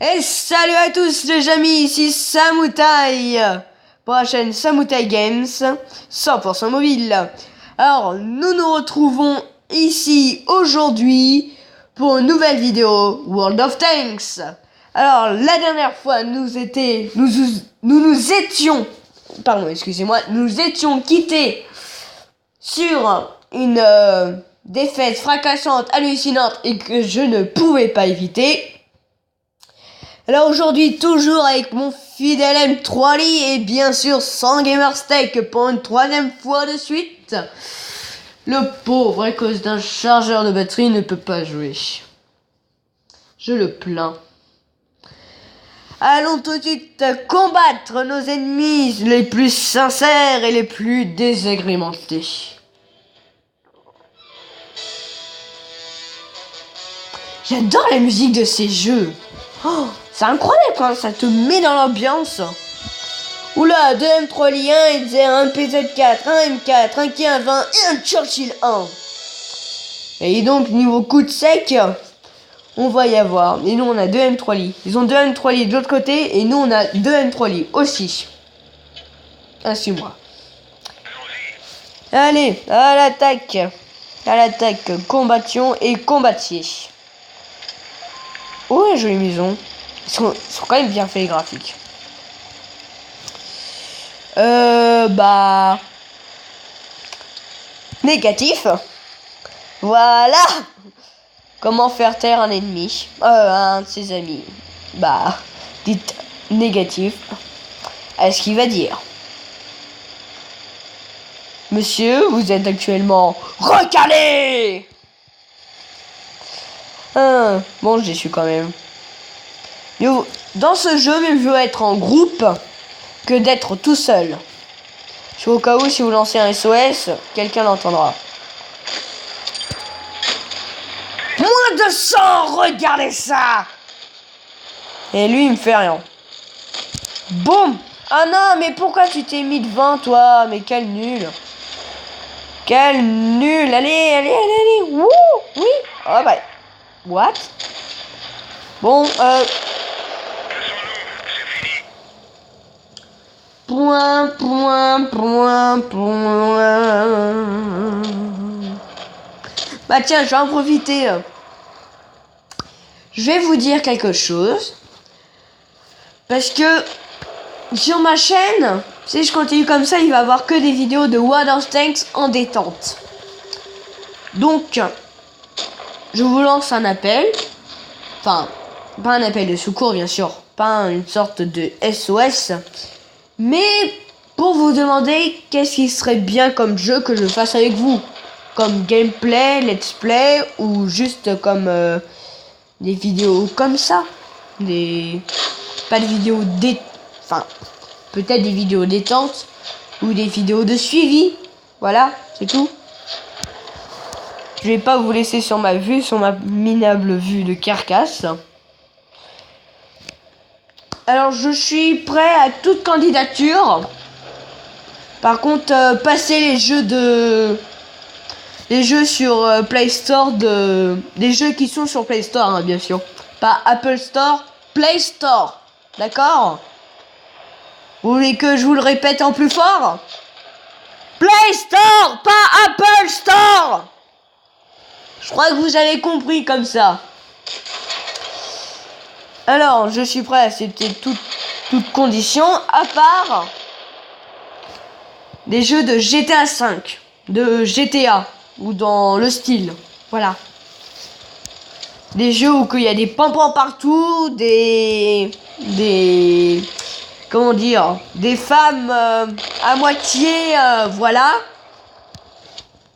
Et salut à tous les amis, ici Samoutai pour la chaîne Samoutai Games 100% mobile. Alors nous nous retrouvons ici aujourd'hui pour une nouvelle vidéo World of Tanks. Alors la dernière fois nous étions quittés sur une défaite fracassante, hallucinante et que je ne pouvais pas éviter. Alors aujourd'hui, toujours avec mon fidèle M3Li et bien sûr sans Gamerstake pour une troisième fois de suite. Le pauvre, à cause d'un chargeur de batterie, ne peut pas jouer. Je le plains. Allons tout de suite combattre nos ennemis les plus sincères et les plus désagrémentés. J'adore la musique de ces jeux. Oh, c'est incroyable quand ça te met dans l'ambiance. Oula, 2 M3Li 1, et un PZ4, un M4, un K20 et un Churchill 1. Et donc, niveau coup de sec, on va y avoir. Et nous, on a 2 M3Li. Ils ont 2 M3Li de l'autre côté et nous, on a 2 M3Li aussi. Suis-moi. Allez, à l'attaque. À l'attaque, combattions et combattiers. Oh, jolie maison. Ils sont quand même bien faits les graphiques. Négatif. Voilà. Comment faire taire un ennemi. Un de ses amis. Dites négatif. À ce qu'il va dire. Monsieur, vous êtes actuellement recalé. Bon, je déçu quand même. Dans ce jeu, mieux vaut être en groupe que d'être tout seul. Au cas où, si vous lancez un SOS, quelqu'un l'entendra. Moins de sang, regardez ça. Et lui, il me fait rien. Boum. Ah non, mais pourquoi tu t'es mis devant, toi? Mais quel nul. Quel nul. Allez. Wouh, oui. Oh bah. What? Bon, Point. Bah tiens, je vais en profiter. Je vais vous dire quelque chose. Parce que sur ma chaîne, si je continue comme ça, il va y avoir que des vidéos de World of Tanks en détente. Donc, je vous lance un appel. Enfin, pas un appel de secours, bien sûr. Pas une sorte de SOS. Mais pour vous demander qu'est-ce qui serait bien comme jeu que je fasse avec vous. Comme gameplay, let's play ou juste comme des vidéos comme ça. Pas de vidéos enfin, peut-être des vidéos détente ou des vidéos de suivi. Voilà, c'est tout. Je vais pas vous laisser sur ma minable vue de carcasse. Alors, je suis prêt à toute candidature. Par contre, passer les jeux sur Play Store des jeux qui sont sur Play Store, hein, bien sûr. Pas Apple Store, Play Store. D'accord? Vous voulez que je vous le répète en plus fort? Play Store, pas Apple Store. Je crois que vous avez compris comme ça. Alors, je suis prêt à accepter toutes conditions, à part des jeux de GTA 5, de GTA, ou dans le style. Voilà. Des jeux où il y a des pompons partout, comment dire, des femmes à moitié, voilà.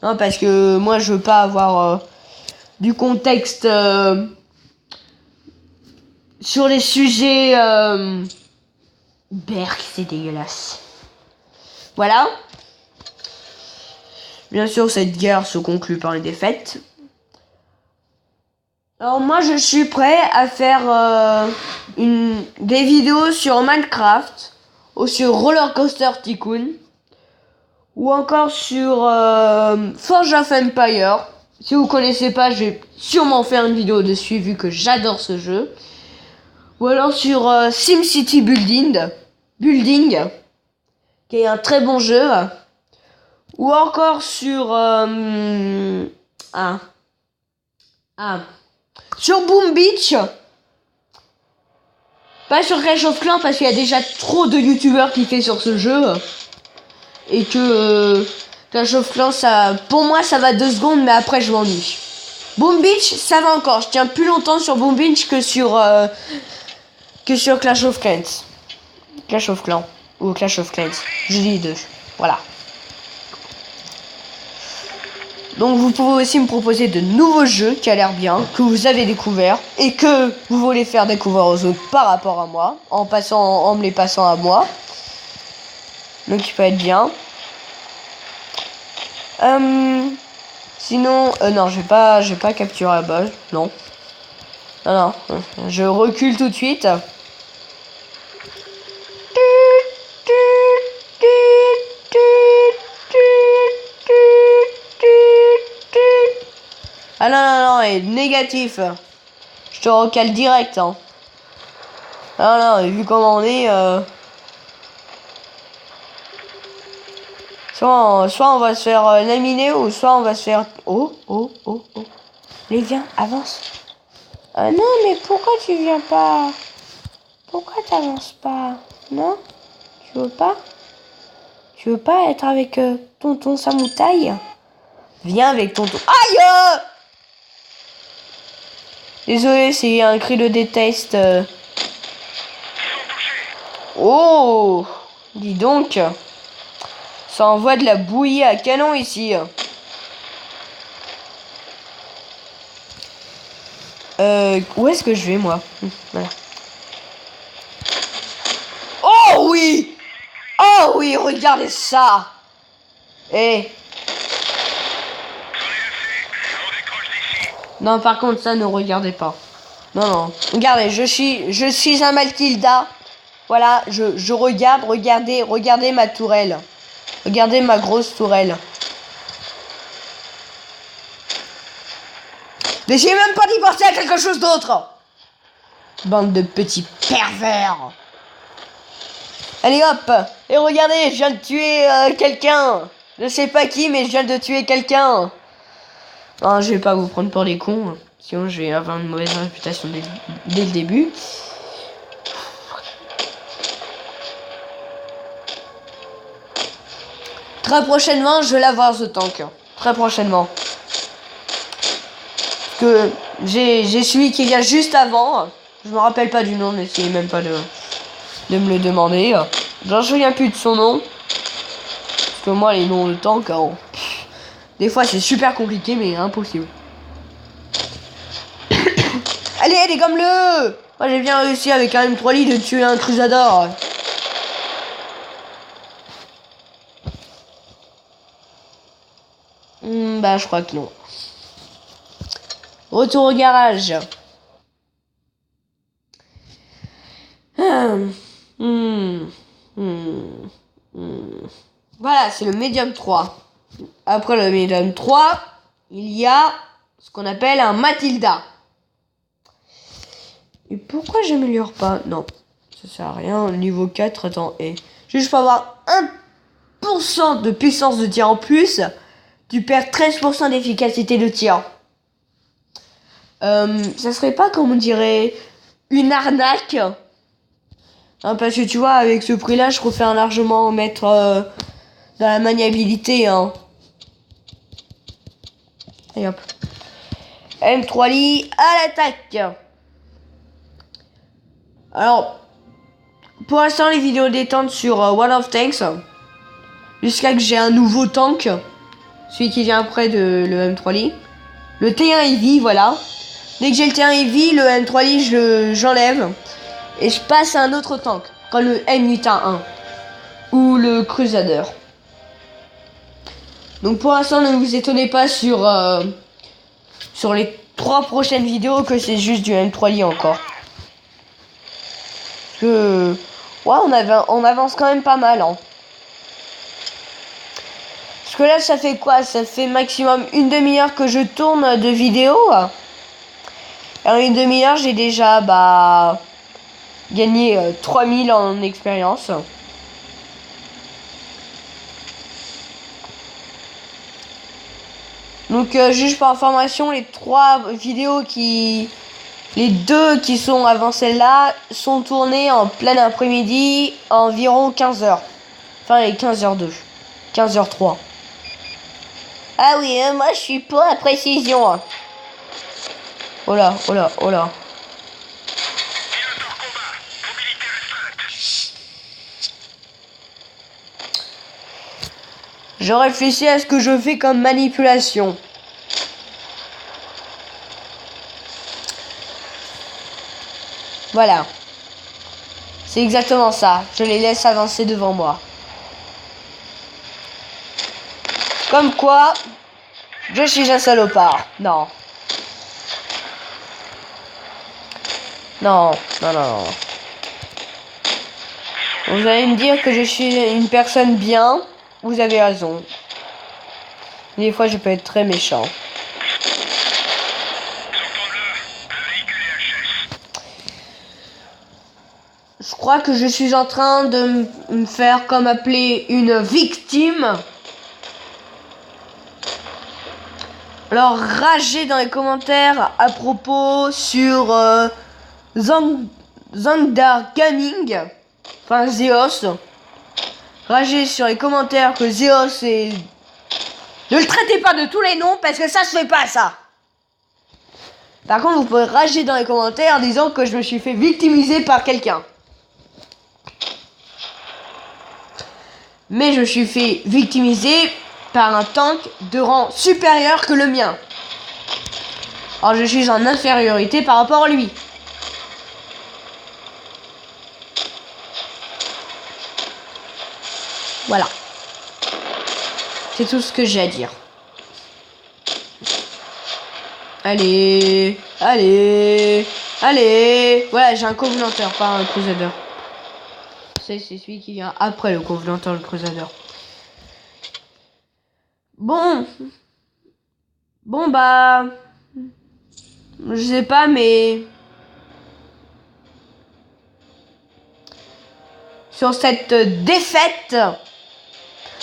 Non, parce que moi, je veux pas avoir du contexte sur les sujets berk, c'est dégueulasse. Voilà. Bien sûr, cette guerre se conclut par les défaites. Alors moi, je suis prêt à faire des vidéos sur Minecraft ou sur Roller Coaster Tycoon ou encore sur Forge of Empire. Si vous connaissez pas, je vais sûrement faire une vidéo dessus vu que j'adore ce jeu. Ou alors sur SimCity Building, qui est un très bon jeu. Ou encore sur sur Boom Beach. Pas sur Clash of Clans parce qu'il y a déjà trop de youtubeurs qui fait sur ce jeu. Et que Clash of Clans, ça, pour moi, ça va 2 secondes, mais après, je m'ennuie. Boom Beach, ça va encore. Je tiens plus longtemps sur Boom Beach que sur Clash of Clans. Clash of Clans. Ou Clash of Clans. Je dis 2. Voilà. Donc vous pouvez aussi me proposer de nouveaux jeux qui a l'air bien, que vous avez découvert et que vous voulez faire découvrir aux autres par rapport à moi, en me les passant à moi. Donc il peut être bien. Sinon, non, je vais pas capturer la balle, non. Non, je recule tout de suite. Ah non, et négatif. Je te recale direct, hein. Non, et vu comment on est, soit on va se faire laminer, ou soit on va se faire... Oh. Allez, viens, avance. Non, mais pourquoi tu viens pas? Pourquoi t'avances pas? Non? Tu veux pas? Tu veux pas être avec tonton Samoutaille? Viens avec tonton... Aïe! Désolé, c'est un cri de déteste. Oh! Dis donc. Ça envoie de la bouillie à canon ici. Où est-ce que je vais, moi? Voilà. Oh oui! Oh oui, regardez ça! Eh! Non, par contre, ça, ne regardez pas. Non. Regardez, je suis un Matilda. Voilà, je regarde, regardez ma tourelle. Regardez ma grosse tourelle. Mais j'ai même pas dit penser à quelque chose d'autre. Bande de petits pervers. Allez hop. Et regardez, je viens de tuer quelqu'un. Je sais pas qui, mais je viens de tuer quelqu'un. Non, je vais pas vous prendre pour des cons. Sinon, je vais avoir une mauvaise réputation dès le début. Très prochainement, je vais l'avoir ce tank. Très prochainement. Parce que j'ai celui qui vient juste avant. Je me rappelle pas du nom, n'essayez même pas de me le demander. Je me souviens plus de son nom. Parce que moi, les noms de tank, des fois c'est super compliqué, mais impossible. Allez, dégomme-le! Moi j'ai bien réussi avec un M3 de tuer un Crusader. Bah je crois que non. Retour au garage. Voilà, c'est le Medium 3. Après le Medium 3, il y a ce qu'on appelle un Matilda. Et pourquoi j'améliore pas? Non, ça sert à rien. Niveau 4, attends, juste pour avoir 1% de puissance de tir en plus, tu perds 13% d'efficacité de tir. Ça serait pas, comme on dirait, une arnaque? Hein, parce que tu vois, avec ce prix-là, je préfère largement mettre dans la maniabilité. Hein. Et hop. M3 Lee à l'attaque. Alors, pour l'instant, les vidéos détente sur World of Tanks. Jusqu'à que j'ai un nouveau tank. Celui qui vient après de le M3 Lee. Le T1 Heavy, voilà. Dès que j'ai le T1 Heavy, le M3 Lee, j'enlève. Et je passe à un autre tank. Comme le M8A1. Ou le Crusader. Donc pour l'instant, ne vous étonnez pas sur les 3 prochaines vidéos que c'est juste du M3 Lee encore. Parce que... ouais, on avance quand même pas mal. Hein. Parce que là, ça fait quoi? Ça fait maximum une demi-heure que je tourne de vidéo. Alors une demi-heure, j'ai déjà gagner 3000 en expérience. Donc juste pour information, les 3 vidéos les 2 qui sont avant celle-là sont tournées en plein après-midi, environ 15h. Enfin les 15h02, 15h03. Ah oui, moi je suis pour la précision. Hein. Oh là, oh là, oh là. Je réfléchis à ce que je fais comme manipulation. Voilà. C'est exactement ça. Je les laisse avancer devant moi. Comme quoi, je suis un salopard. Non. Non, non, non. Vous allez me dire que je suis une personne bien. Vous avez raison. Des fois, je peux être très méchant. Je crois que je suis en train de me faire comme appeler une victime. Alors, ragez dans les commentaires à propos sur Zangdar Gaming. Enfin, Zeos. Ragez sur les commentaires que Zeos est... Ne le traitez pas de tous les noms parce que ça se fait pas ça. Par contre, vous pouvez rager dans les commentaires en disant que je me suis fait victimiser par quelqu'un. Mais je me suis fait victimiser par un tank de rang supérieur que le mien. Alors je suis en infériorité par rapport à lui. Voilà. C'est tout ce que j'ai à dire. Allez, allez, allez. Voilà, j'ai un Covenanter, pas un Crusader. C'est celui qui vient après le Covenanter, le Crusader. Bon, bah, je sais pas, mais sur cette défaite,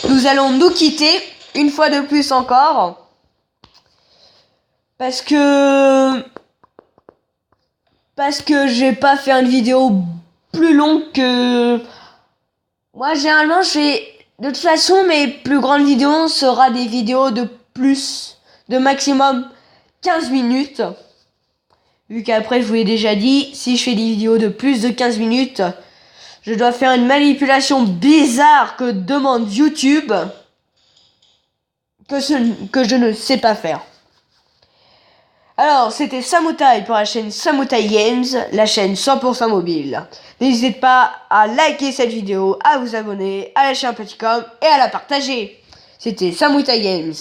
nous allons nous quitter une fois de plus encore. Parce que j'ai pas fait une vidéo plus longue que... Moi, généralement, je fais... De toute façon, mes plus grandes vidéos sera des vidéos de maximum 15 minutes. Vu qu'après, je vous l'ai déjà dit, si je fais des vidéos de plus de 15 minutes, je dois faire une manipulation bizarre que demande YouTube, que je ne sais pas faire. Alors, c'était Samoutai pour la chaîne Samoutai Games, la chaîne 100% mobile. N'hésitez pas à liker cette vidéo, à vous abonner, à lâcher un petit com et à la partager. C'était Samoutai Games.